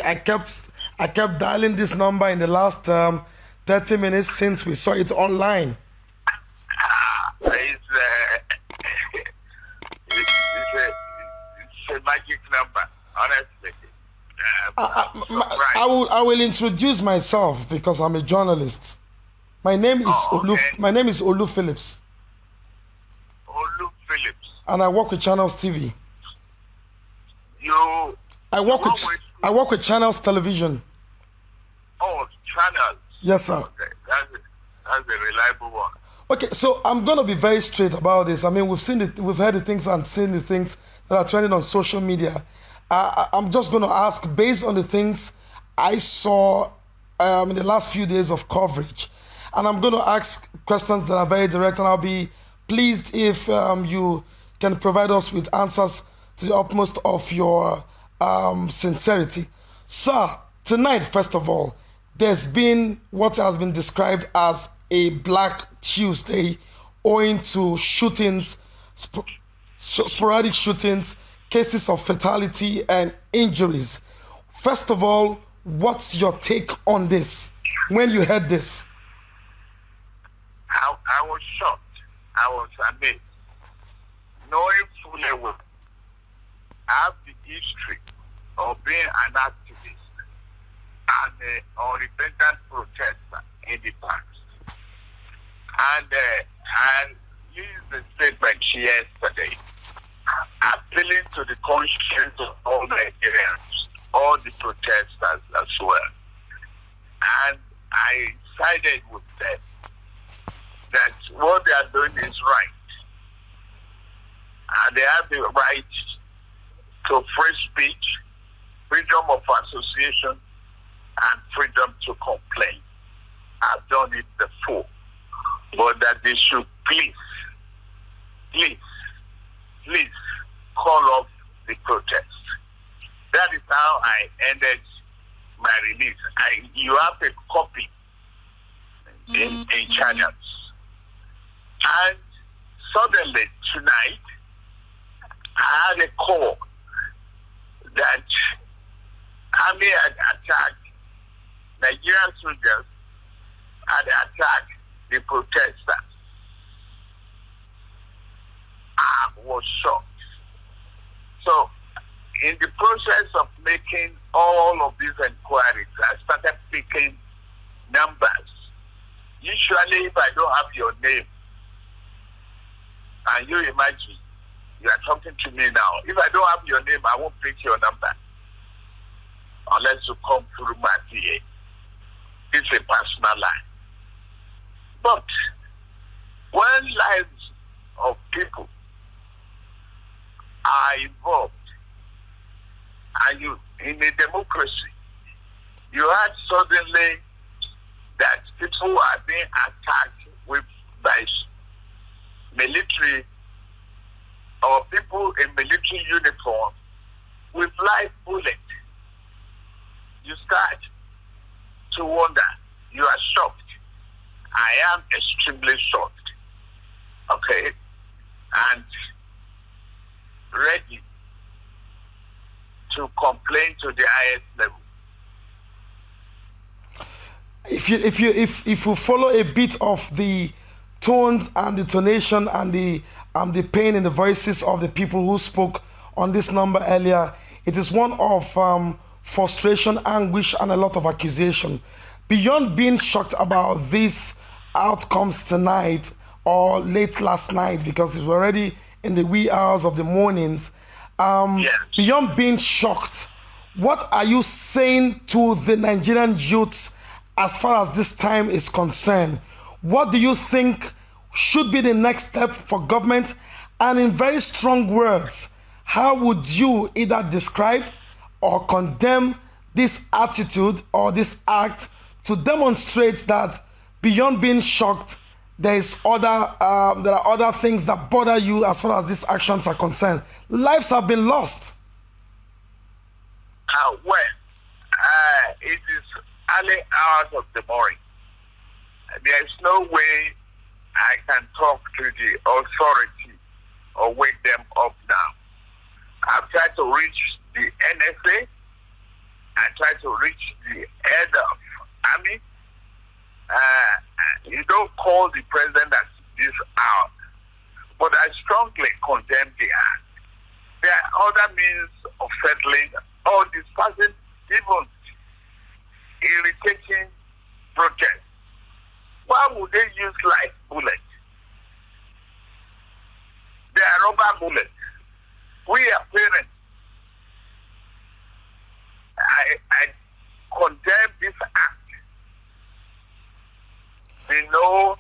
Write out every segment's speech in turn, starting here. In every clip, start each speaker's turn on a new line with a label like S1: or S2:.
S1: I kept dialing this number in the last 30 minutes since we saw it online.
S2: It's a magic number, honestly.
S1: I will introduce myself because I'm a journalist. My name is Olu Phillips.
S2: Olu Phillips.
S1: And I work with Channels TV. I work with Channels Television.
S2: Oh, Channels.
S1: Yes, sir.
S2: Okay. That's a reliable one.
S1: Okay, so I'm gonna be very straight about this. I mean, we've heard the things and seen the things that are trending on social media. I'm just gonna ask based on the things I saw in the last few days of coverage, and I'm gonna ask questions that are very direct, and I'll be pleased if you can provide us with answers to the utmost of your sincerity. Sir, tonight, first of all, there's been what has been described as a Black Tuesday owing to shootings, sporadic shootings, cases of fatality and injuries. First of all, what's your take on this when you heard this?
S2: I was shocked. I was amazed. Knowing fully well, I have the history of being an activist and an unrepentant protester in the past. And I used the statement yesterday, appealing to the conscience of all Nigerians, all the protesters as well. And I sided with them that what they are doing is right. And they have the right to free speech, freedom of association, and freedom to complain. I've done it before. But that they should please call off the protest. That is how I ended my release. You have a copy in channels. And suddenly tonight, I had a call that army had attacked Nigerian soldiers, had attacked the protesters. I was shocked. So, in the process of making all of these inquiries, I started picking numbers. Usually, if I don't have your name, and you imagine, you are talking to me now. If I don't have your name, I won't pick your number unless you come through my PA. It's a personal line. But when lives of people are involved, and you in a democracy, you had suddenly that people are being attacked by military or people in military uniform with live bullets. You start to wonder. You are shocked. I am extremely shocked. Okay? And ready to complain to the highest level.
S1: If you follow a bit of the tones and the tonation and the pain in the voices of the people who spoke on this number earlier, it is one of frustration, anguish, and a lot of accusation. Beyond being shocked about these outcomes tonight or late last night, because it's already in the wee hours of the mornings,
S2: Yes.
S1: Beyond being shocked, what are you saying to the Nigerian youths as far as this time is concerned? What do you think should be the next step for government? And in very strong words, how would you either describe or condemn this attitude or this act to demonstrate that beyond being shocked, there are other things that bother you as far as these actions are concerned? Lives have been lost.
S2: It is early hours of the morning. There is no way I can talk to the authority or wake them up now. I've tried to reach the NSA. I tried reach the head of army. You don't call the president at this hour. But I strongly condemn the act. There are other means of settling or dispersing even irritating protests. Why would they use live bullets? They are rubber bullets. We are parents. I condemn this act. In no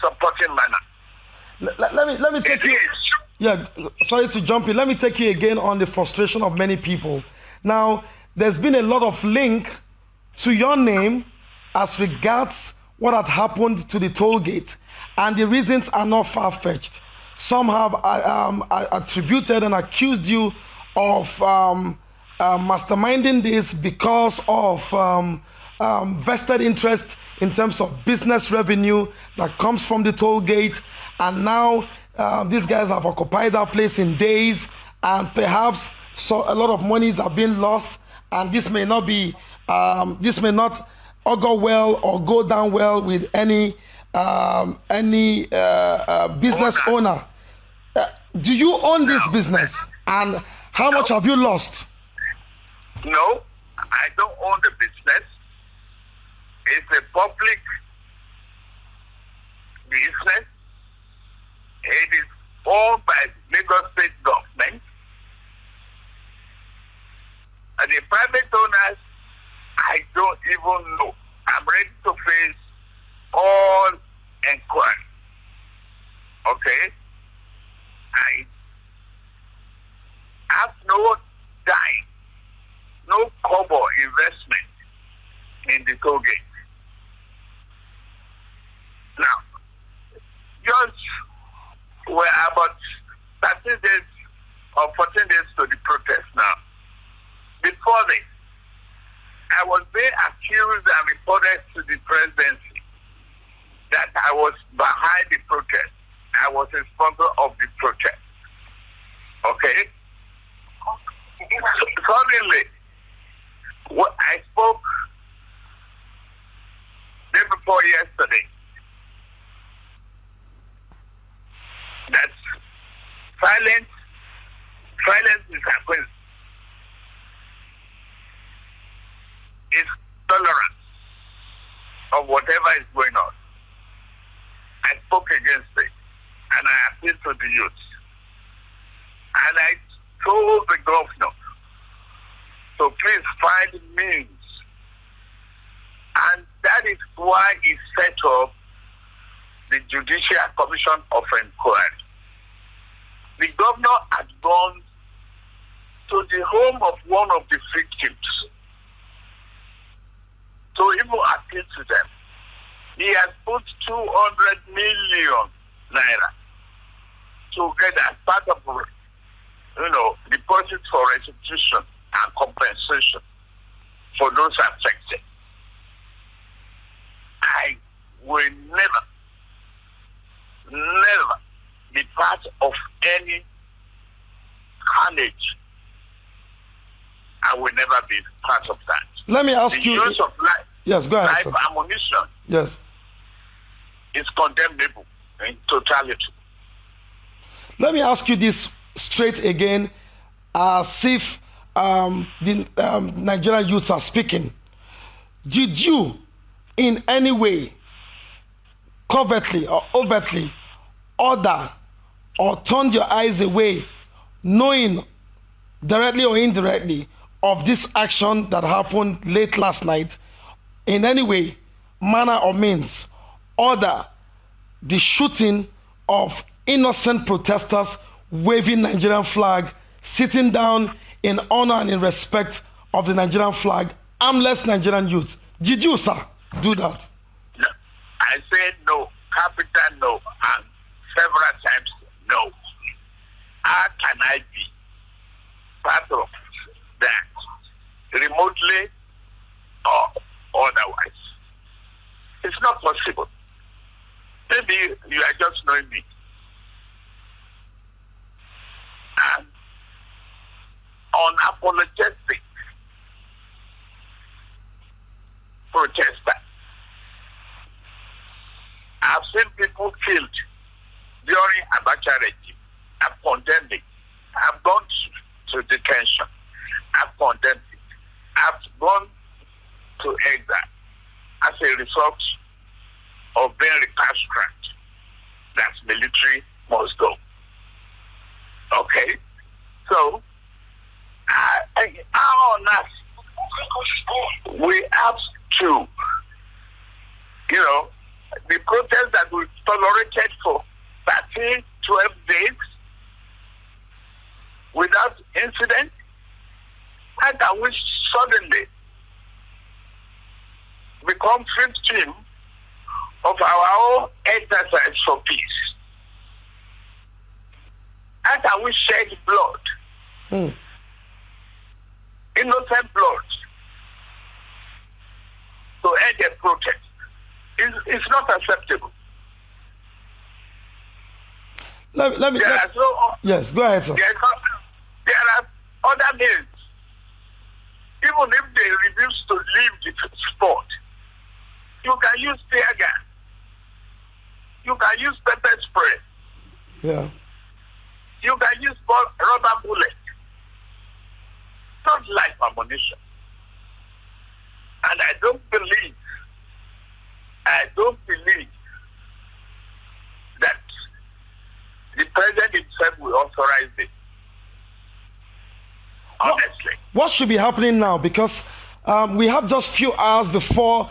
S2: supporting manner.
S1: Let me take you. Yeah, sorry to jump in. Let me take you again on the frustration of many people. Now, there's been a lot of link to your name as regards what had happened to the toll gate, and the reasons are not far-fetched. Some have attributed and accused you of masterminding this because of vested interest in terms of business revenue that comes from the toll gate, and now these guys have occupied that place in days, and perhaps a lot of monies have been lost, and this may not augur well or go down well with any business owner. Do you own this business, and how much have you lost?
S2: No, I don't own the business. It's a public business. It is owned by the Lagos State government. And the private owners, I don't even know. I'm ready to face all inquiry. Okay? I have no dime, no kobo investment in the toll gate. Now, just we're about 13 days or 14 days to the protest now. Before this, I was being accused and reported to the presidency that I was behind the protest. I was a sponsor of the protest. Okay? Suddenly, I spoke day before yesterday that silence is happening. Is tolerance of whatever is going on. I spoke against it, and I appealed to the youth. And I told the governor to please find means. And that is why he set up the Judicial Commission of Inquiry. The governor had gone to the home of one of the victims to even appeal to them. He has put 200 million naira together as part of, deposits for restitution and compensation for those affected. I will never be part of any carnage. I will never be part of that.
S1: Let me ask you.
S2: Use of life,
S1: yes, go ahead.
S2: life ammunition.
S1: Yes.
S2: Is condemnable in totality.
S1: Let me ask you this straight again, as if the Nigerian youths are speaking. Did you, in any way, covertly or overtly, order or turn your eyes away, knowing directly or indirectly of this action that happened late last night, in any way, manner or means, order the shooting of innocent protesters waving Nigerian flag, sitting down in honor and in respect of the Nigerian flag, armless Nigerian youths? Did you, sir, do that?
S2: No. I said no, capital no, and several times no. How can I be part of that, remotely or otherwise? It's not possible. Maybe you are just knowing me. unapologetic protester. I've seen people killed during Abacha regime. I've condemned it. I've gone to detention. I've condemned it. I've gone to exile as a result of being recalcitrant. That military must go. Okay? So, on us, we have to, the protest that we tolerated for 13, 12 days without incident, and that we suddenly become victim of our own exercise for peace. And that we shed blood. Innocent blood. To end the protest. It's not acceptable.
S1: Yes, go ahead, sir.
S2: There are other means. Even if they refuse to leave the spot, you can use tear gas. You can use pepper spray.
S1: Yeah.
S2: You can use rubber bullet. Not life ammunition. And I don't believe that the president himself will authorize it. Honestly.
S1: What should be happening now? Because we have just few hours before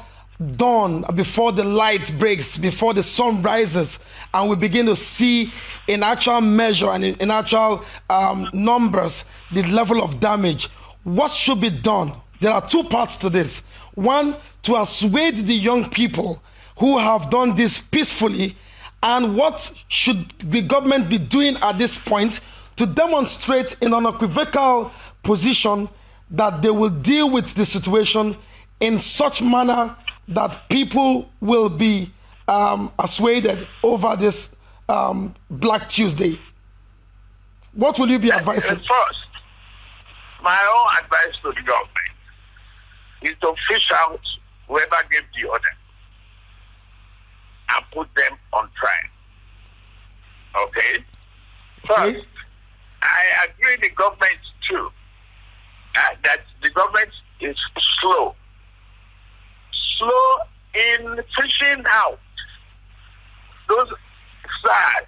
S1: dawn, before the light breaks, before the sun rises, and we begin to see in actual measure and in actual numbers the level of damage. What should be done? There are two parts to this. One, to assuage the young people who have done this peacefully, and what should the government be doing at this point to demonstrate in an unequivocal position that they will deal with the situation in such manner that people will be assuaded over this Black Tuesday. What will you be advising?
S2: First, my own advice to the government is to fish out whoever gave the order and put them on trial. Okay? First, I agree the government too, that the government is slow in fishing out those SARS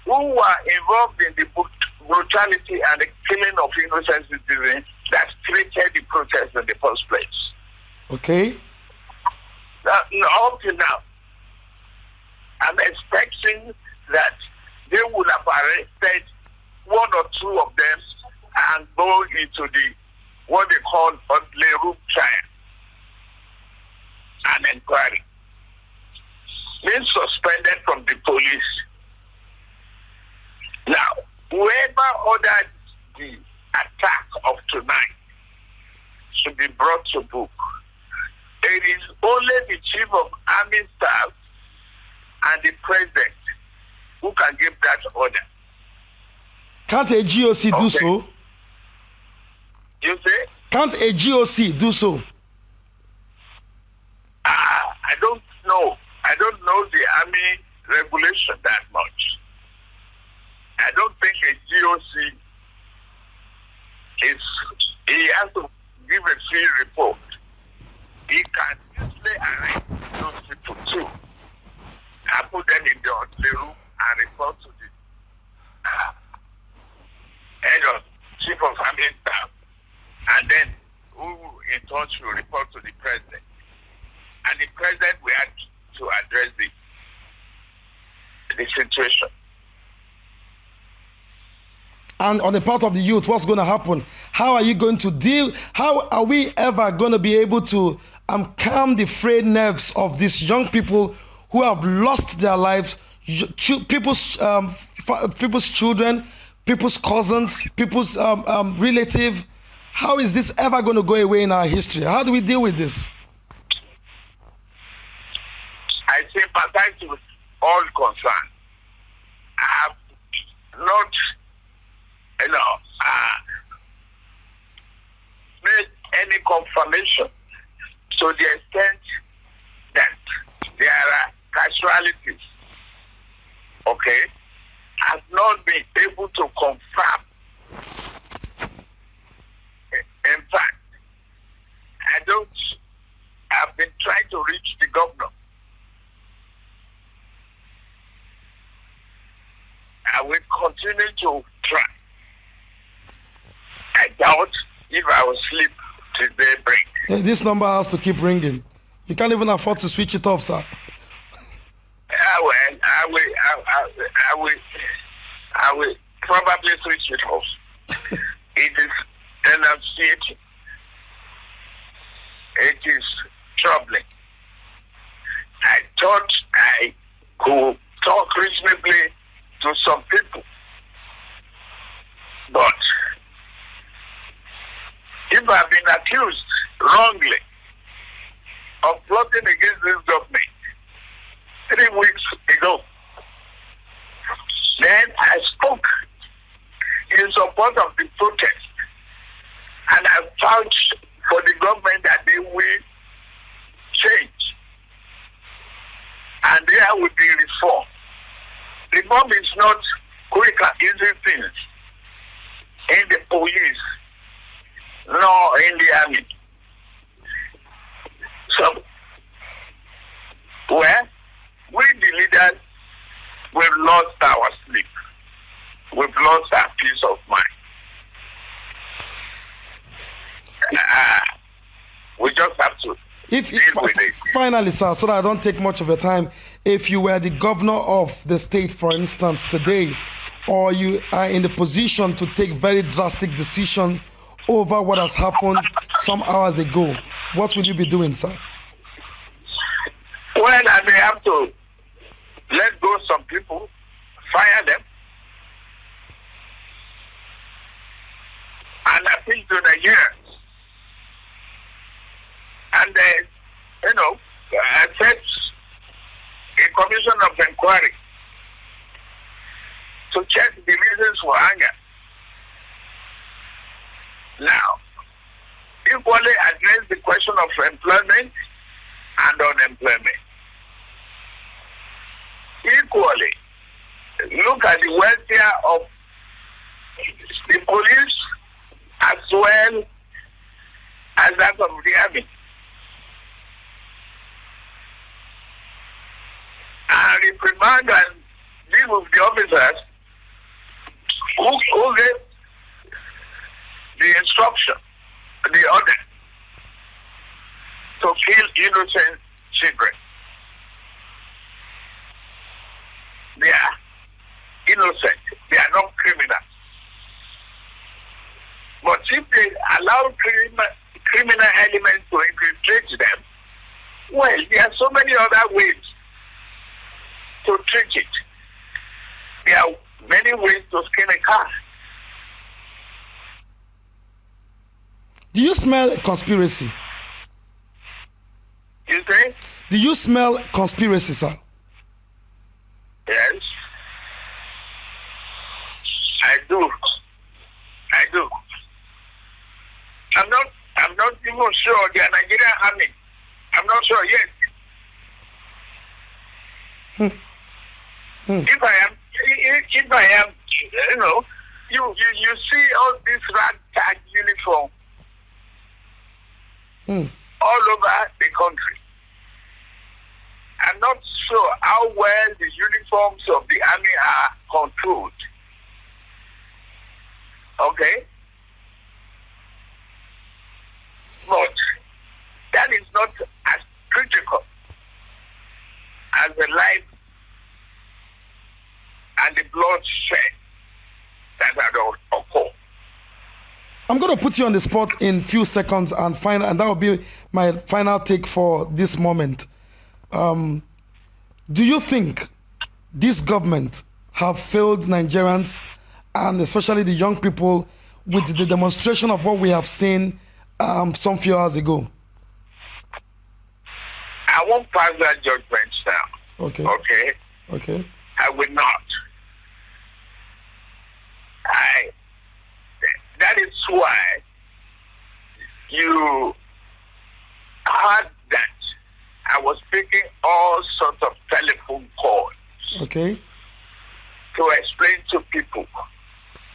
S2: who were involved in the brutality and the killing of innocent citizens that created the protest in the first place.
S1: Okay.
S2: Up to now, I'm expecting that they would have arrested one or two of them and go into what they call a room trial and inquiry. Being suspended from the police. Now, whoever ordered the attack of tonight should be brought to book. It is only the chief of army staff and the president who can give that order.
S1: Can't a GOC do so?
S2: You say?
S1: Can't a GOC do so?
S2: I don't know. I don't know the army regulation that much. I don't think a GOC he has to give a free report. He can easily arrest those people too and put them in the room and report to the head of chief of army staff, and then who in turn should report to the president. And the president will have to address the situation.
S1: And on the part of the youth, what's going to happen? How are you going to deal? How are we ever going to be able to calm the frayed nerves of these young people who have lost their lives, people's children, people's cousins, people's relative? How is this ever going to go away in our history? How do we deal with this?
S2: I sympathize with all concerned. I have not, information to the extent that there are casualties, okay, has not been able to confirm. In fact, I've been trying to reach the governor. I will continue to try. I doubt if I will sleep till daybreak.
S1: Hey, this number has to keep ringing. You can't even afford to switch it off, sir.
S2: I will probably switch it off. It is enunciating. It is troubling. I thought I could talk reasonably to some people, but if I've been accused wrongly of plotting against this government 3 weeks ago, then I spoke in support of the protest, and I vouched for the government that they will change, and there will be reform. Reform is not quick and easy things in the police, nor in the army. So, well, we the leaders, we've lost our sleep. We've lost our peace of mind. We just have to deal with it.
S1: Finally, sir, so that I don't take much of your time, if you were the governor of the state, for instance, today, or you are in the position to take very drastic decisions over what has happened some hours ago, what will you be doing, sir?
S2: Well, I may have to let go some people, fire them, and appeal to Nigerians. And, I set a commission of inquiry to check the reasons for anger. Now, equally address the question of employment and unemployment. Equally, look at the welfare of the police as well as that of the army. And reprimand and deal with the officers who gave the instruction, the order to kill innocent children. They are innocent. They are not criminals. But if they allow criminal elements to infiltrate them, well, there are so many other ways to treat it. There are many ways to skin a cat.
S1: Do you smell a conspiracy?
S2: You say?
S1: Do you smell conspiracy, sir?
S2: Yes. I do. I'm not even sure the Nigerian army. I'm not sure yet. If I am, you see all this ragtag uniform all over the country. I'm not sure how well the uniforms of the army are controlled. Okay? But that is not as critical as the life and the bloodshed that had occurred.
S1: I'm going to put you on the spot in a few seconds and that will be my final take for this moment. Do you think this government have failed Nigerians and especially the young people with the demonstration of what we have seen some few hours ago?
S2: I won't pass that judgment now.
S1: Okay. Okay.
S2: I will not. That is why you
S1: Okay.
S2: to explain to people,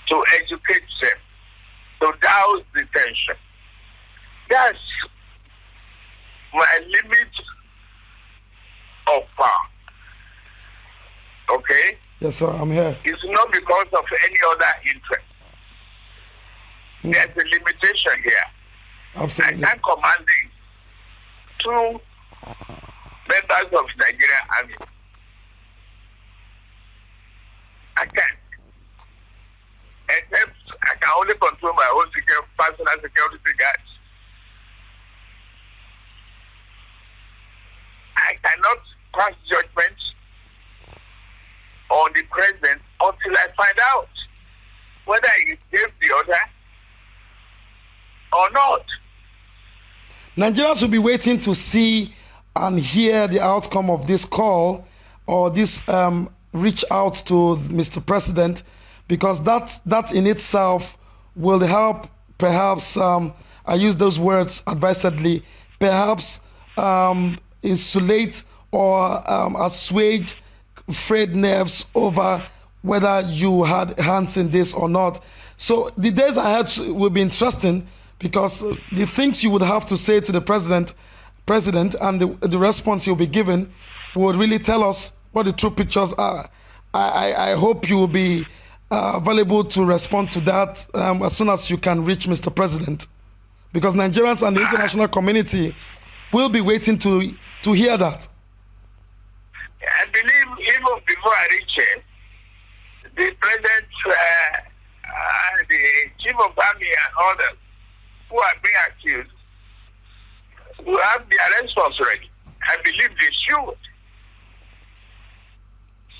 S2: to educate them, to douse the tension. That's my limit of power. Okay?
S1: Yes, sir. I'm here.
S2: It's not because of any other interest. There's a limitation here.
S1: Absolutely.
S2: I can't command the 2 members of Nigerian Army. I can't. Except I can only control my own personal security guards. I cannot pass judgment on the president until I find out whether he gave the order or not.
S1: Nigerians will be waiting to see and hear the outcome of this call or this reach out to Mr. President, because that in itself will help, perhaps, I use those words advisedly, perhaps insulate or assuage frayed nerves over whether you had hands in this or not. So the days ahead will be interesting, because the things you would have to say to the president and the response you'll be given would really tell us what the true pictures are. I hope you will be available to respond to that as soon as you can reach Mr. President, because Nigerians and the international community will be waiting to hear that.
S2: I believe even before I reach here, the president, the chief of army and others who are being accused will have their response ready. I believe they should.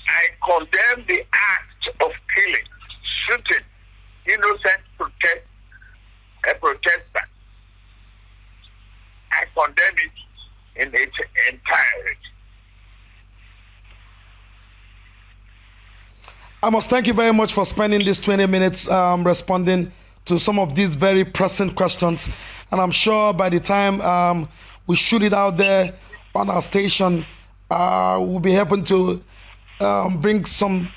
S2: I condemn the act of killing, shooting innocent protesters. I condemn it in its entirety.
S1: I must thank you very much for spending these 20 minutes responding to some of these very pressing questions. And I'm sure by the time we shoot it out there on our station, we'll be able to bring some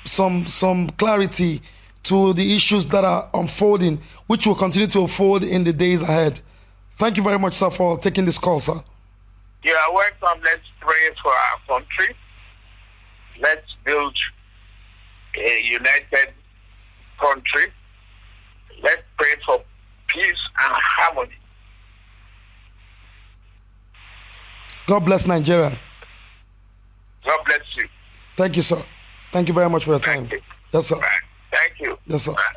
S1: clarity to the issues that are unfolding, which will continue to unfold in the days ahead. Thank you very much, sir, for taking this call, sir.
S2: You are welcome. Let's pray for our country. Let's build a united country. Let's pray for peace and harmony.
S1: God bless Nigeria.
S2: God bless you.
S1: Thank you, sir. Thank you very much for your time.
S2: Thank you.
S1: Yes, sir.
S2: Bye. Thank you.
S1: Yes, sir.
S2: Bye.